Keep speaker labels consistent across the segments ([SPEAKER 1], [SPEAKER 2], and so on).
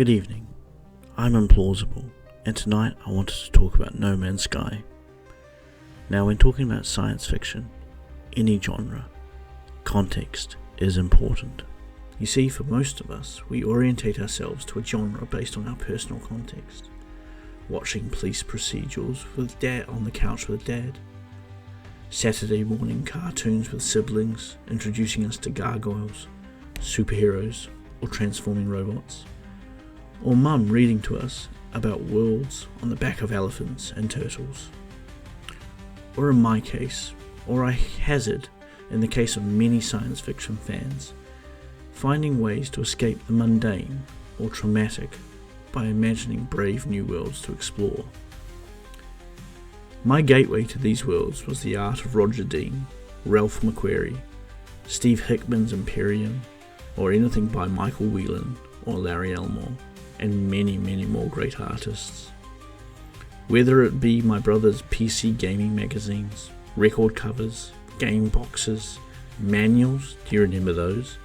[SPEAKER 1] Good evening, I'm Implausible, and tonight I wanted to talk about No Man's Sky. Now, when talking about science fiction, any genre, context is important. You see, for most of us, we orientate ourselves to a genre based on our personal context. Watching police procedurals with dad on the couch with dad, Saturday morning cartoons with siblings introducing us to gargoyles, superheroes, or transforming robots, or mum reading to us about worlds on the back of elephants and turtles. Or in my case, or I hazard in the case of many science fiction fans, finding ways to escape the mundane or traumatic by imagining brave new worlds to explore. My gateway to these worlds was the art of Roger Dean, Ralph McQuarrie, Steve Hickman's Imperium, or anything by Michael Whelan or Larry Elmore, and many, many more great artists. Whether it be my brother's PC gaming magazines, record covers, game boxes, manuals, do you remember those?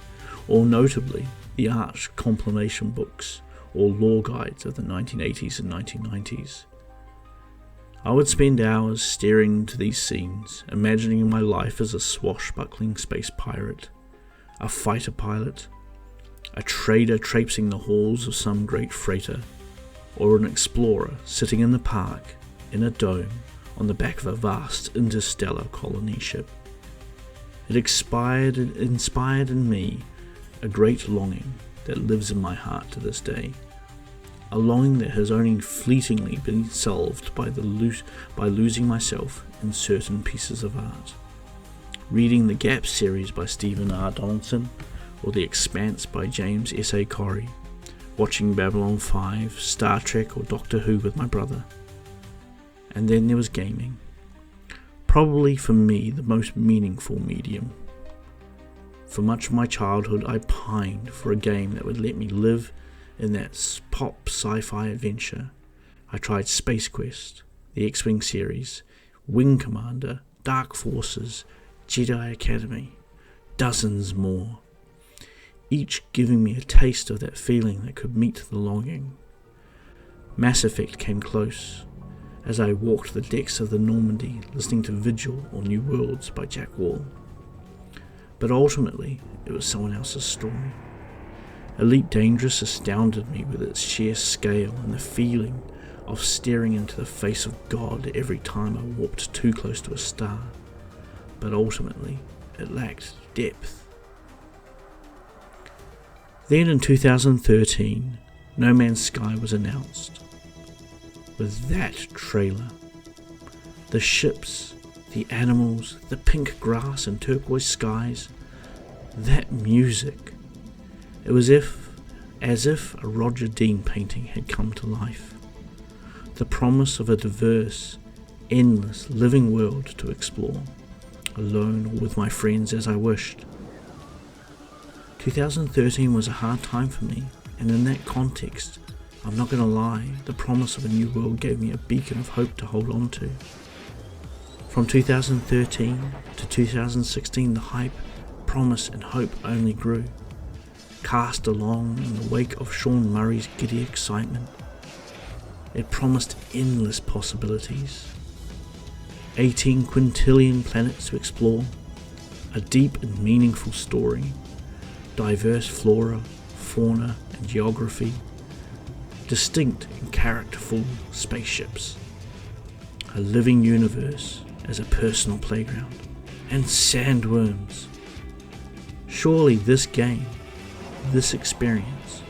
[SPEAKER 1] Or notably, the Arch compilation books or lore guides of the 1980s and 1990s. I would spend hours staring into these scenes, imagining my life as a swashbuckling space pirate, a fighter pilot, a trader traipsing the halls of some great freighter, or an explorer sitting in the park in a dome on the back of a vast interstellar colony ship. It inspired in me a great longing that lives in my heart to this day, a longing that has only fleetingly been solved by losing myself in certain pieces of art. Reading the Gap series by Stephen R. Donaldson, or The Expanse by James S.A. Corey, watching Babylon 5, Star Trek or Doctor Who with my brother. And then there was gaming. Probably for me the most meaningful medium. For much of my childhood I pined for a game that would let me live in that pop sci-fi adventure. I tried Space Quest, the X-Wing series, Wing Commander, Dark Forces, Jedi Academy, dozens more, each giving me a taste of that feeling that could meet the longing. Mass Effect came close as I walked the decks of the Normandy listening to Vigil or New Worlds by Jack Wall. But ultimately, it was someone else's story. Elite Dangerous astounded me with its sheer scale and the feeling of staring into the face of God every time I walked too close to a star. But ultimately, it lacked depth. Then in 2013, No Man's Sky was announced. With that trailer, the ships, the animals, the pink grass and turquoise skies, that music, it was as if a Roger Dean painting had come to life. The promise of a diverse, endless, living world to explore, alone or with my friends as I wished. 2013 was a hard time for me, and in that context, I'm not going to lie, the promise of a new world gave me a beacon of hope to hold on to. From 2013 to 2016, the hype, promise and hope only grew. Cast along in the wake of Sean Murray's giddy excitement, it promised endless possibilities. 18 quintillion planets to explore, a deep and meaningful story, diverse flora, fauna and geography, distinct and characterful spaceships, a living universe as a personal playground, and sandworms. Surely this game, this experience,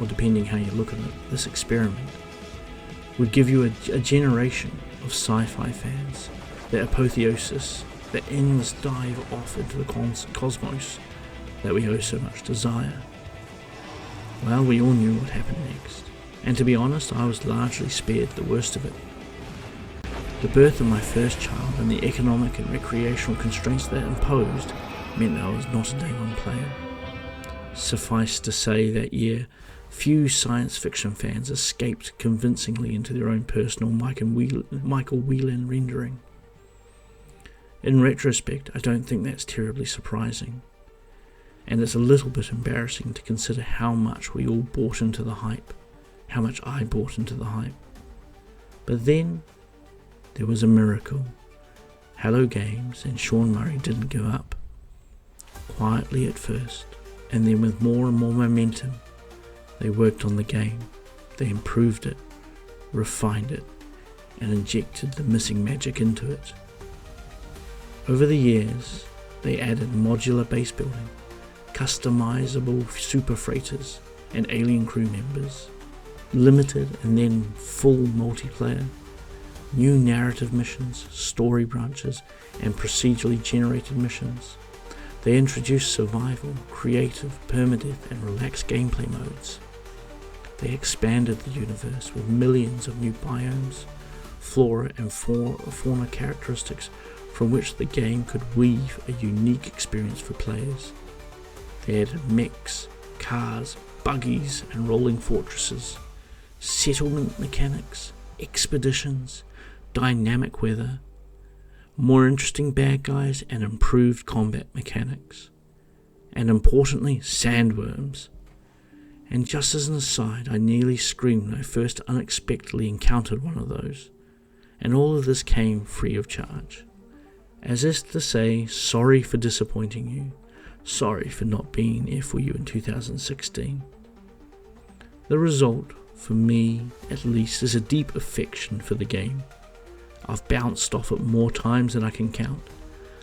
[SPEAKER 1] or depending how you look at it, this experiment, would give you a generation of sci-fi fans, the apotheosis, the endless dive off into the cosmos that we owe so much desire. Well, we all knew what happened next, and to be honest, I was largely spared the worst of it. The birth of my first child and the economic and recreational constraints that imposed meant that I was not a day one player. Suffice to say that year, few science fiction fans escaped convincingly into their own personal Michael Whelan rendering. In retrospect, I don't think that's terribly surprising. and it's a little bit embarrassing to consider how much we all bought into the hype how much I bought into the hype. But then there was a miracle. Hello Games and Sean Murray didn't give up. Quietly at first, and then with more and more momentum, they worked on the game. They improved it, refined it, and injected the missing magic into it. Over the years, they added modular base building, customizable super freighters and alien crew members, limited and then full multiplayer, new narrative missions, story branches, and procedurally generated missions. They introduced survival, creative, permadeath, and relaxed gameplay modes. They expanded the universe with millions of new biomes, flora and fauna characteristics from which the game could weave a unique experience for players. They added mechs, cars, buggies, and rolling fortresses, settlement mechanics, expeditions, dynamic weather, more interesting bad guys, and improved combat mechanics. And importantly, sandworms. And just as an aside, I nearly screamed when I first unexpectedly encountered one of those. And all of this came free of charge. As if to say, sorry for disappointing you. Sorry for not being there for you in 2016. The result, for me at least, is a deep affection for the game. I've bounced off it more times than I can count.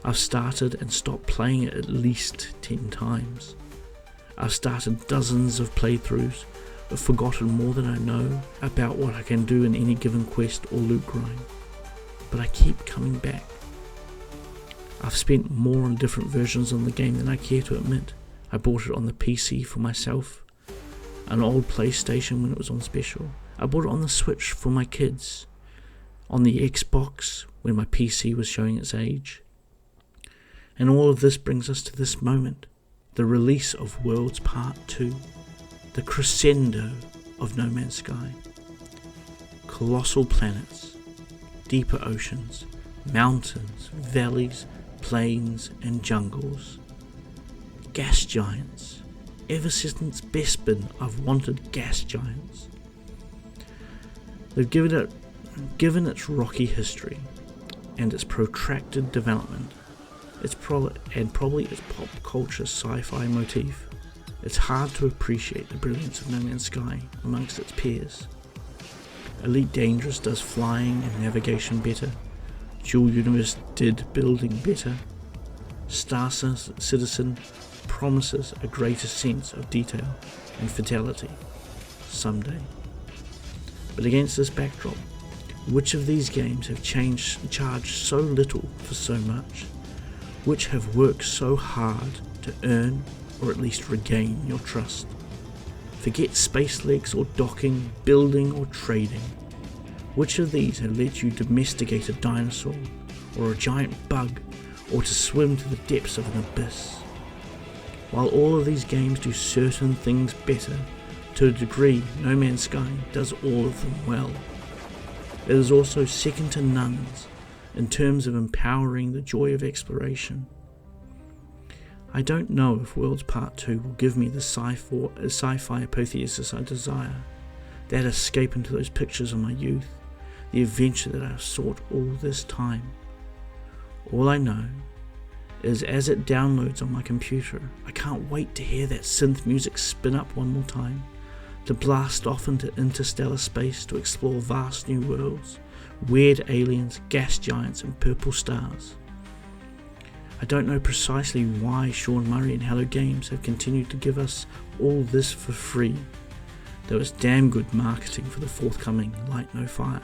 [SPEAKER 1] I've started and stopped playing it at least 10 times. I've started dozens of playthroughs, but forgotten more than I know about what I can do in any given quest or loot grind. But I keep coming back. I've spent more on different versions of the game than I care to admit. I bought it on the PC for myself, an old PlayStation when it was on special. I bought it on the Switch for my kids, on the Xbox when my PC was showing its age. And all of this brings us to this moment, the release of Worlds Part 2, the crescendo of No Man's Sky. Colossal planets, deeper oceans, mountains, valleys, plains and jungles. Gas giants. Ever since Bespin, I've wanted gas giants. They've given its rocky history and its protracted development, probably its pop culture sci-fi motif, it's hard to appreciate the brilliance of No Man's Sky amongst its peers. Elite Dangerous does flying and navigation better. Dual Universe did building better. Star Citizen promises a greater sense of detail and fidelity someday. But against this backdrop, which of these games have charged so little for so much? Which have worked so hard to earn or at least regain your trust? Forget space legs or docking, building or trading. Which of these have let you domesticate a dinosaur or a giant bug or to swim to the depths of an abyss? While all of these games do certain things better, to a degree No Man's Sky does all of them well. It is also second to none in terms of empowering the joy of exploration. I don't know if Worlds Part 2 will give me the sci-fi apotheosis I desire, that escape into those pictures of my youth, the adventure that I have sought all this time. All I know is as it downloads on my computer, I can't wait to hear that synth music spin up one more time, to blast off into interstellar space to explore vast new worlds, weird aliens, gas giants and purple stars. I don't know precisely why Sean Murray and Hello Games have continued to give us all this for free, though it's damn good marketing for the forthcoming Light No Fire.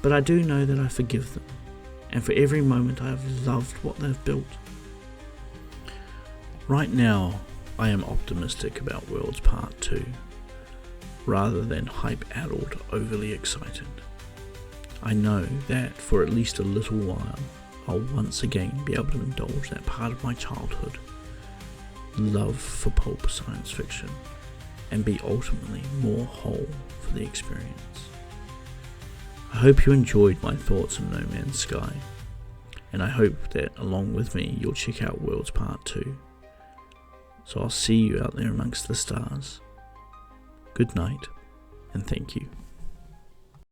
[SPEAKER 1] But I do know that I forgive them, and for every moment I have loved what they've built. Right now, I am optimistic about Worlds Part 2, rather than hype-addled, overly excited. I know that for at least a little while, I'll once again be able to indulge that part of my childhood, love for pulp science fiction, and be ultimately more whole for the experience. I hope you enjoyed my thoughts on No Man's Sky, and I hope that along with me you'll check out Worlds Part 2. So I'll see you out there amongst the stars. Good night. and thank you.